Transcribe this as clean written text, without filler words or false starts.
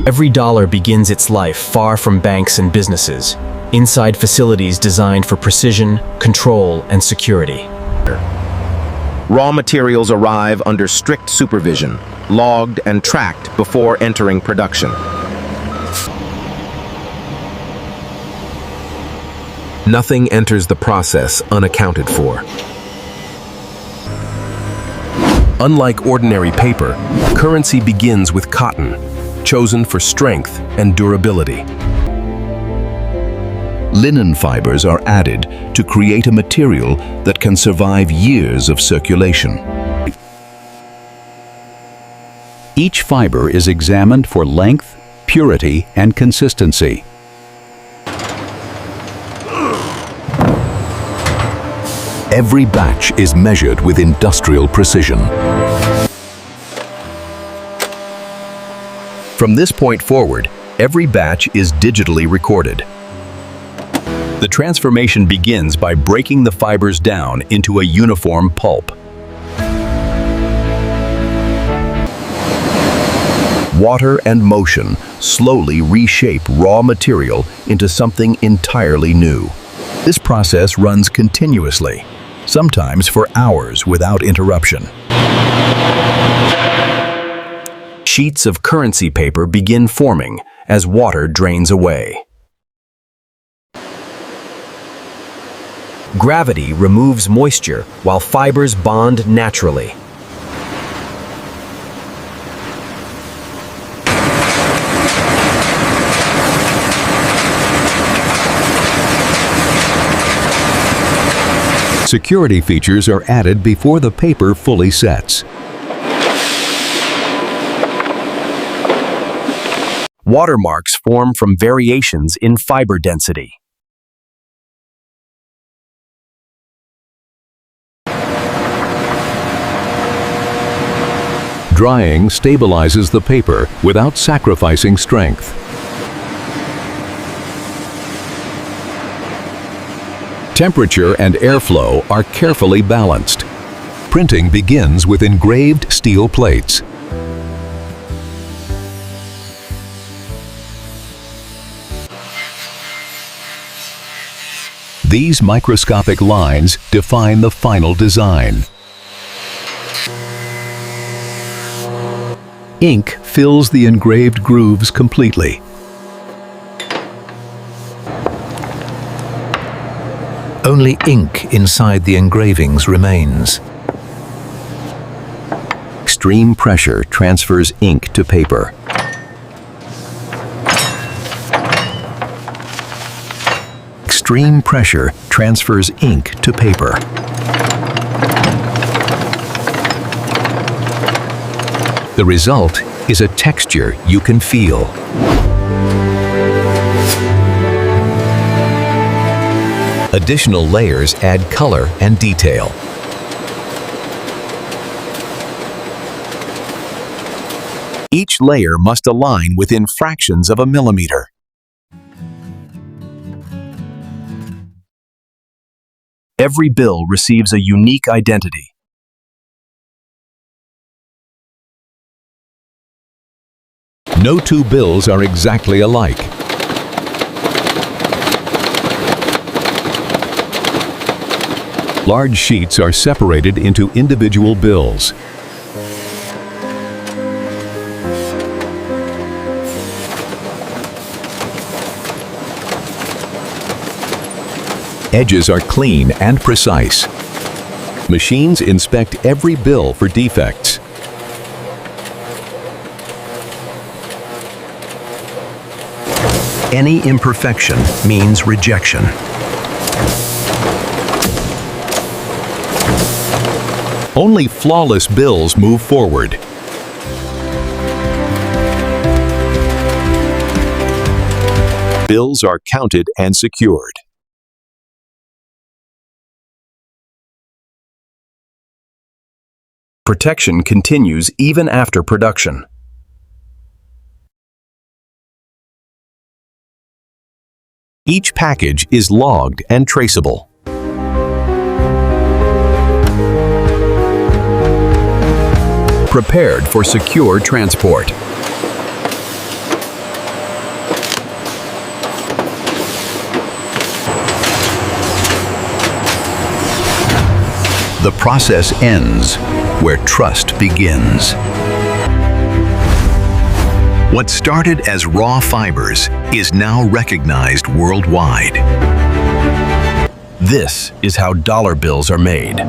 Every dollar begins its life far from banks and businesses, inside facilities designed for precision, control, and security. Raw materials arrive under strict supervision, logged and tracked before entering production. Nothing enters the process unaccounted for. Unlike ordinary paper, currency begins with cotton, chosen for strength and durability. Linen fibers are added to create a material that can survive years of circulation. Each fiber is examined for length, purity, and consistency. Every batch is measured with industrial precision. From this point forward, every batch is digitally recorded. The transformation begins by breaking the fibers down into a uniform pulp. Water and motion slowly reshape raw material into something entirely new. This process runs continuously, sometimes for hours without interruption. Sheets of currency paper begin forming as water drains away. Gravity removes moisture while fibers bond naturally. Security features are added before the paper fully sets. Watermarks form from variations in fiber density. Drying stabilizes the paper without sacrificing strength. Temperature and airflow are carefully balanced. Printing begins with engraved steel plates. These microscopic lines define the final design. Ink fills the engraved grooves completely. Only ink inside the engravings remains. Extreme pressure transfers ink to paper. Extreme pressure transfers ink to paper. The result is a texture you can feel. Additional layers add color and detail. Each layer must align within fractions of a millimeter. Every bill receives a unique identity. No two bills are exactly alike. Large sheets are separated into individual bills. Edges are clean and precise. Machines inspect every bill for defects. Any imperfection means rejection. Only flawless bills move forward. Bills are counted and secured. Protection continues even after production. Each package is logged and traceable. Prepared for secure transport. The process ends where trust begins. What started as raw fibers is now recognized worldwide. This is how dollar bills are made.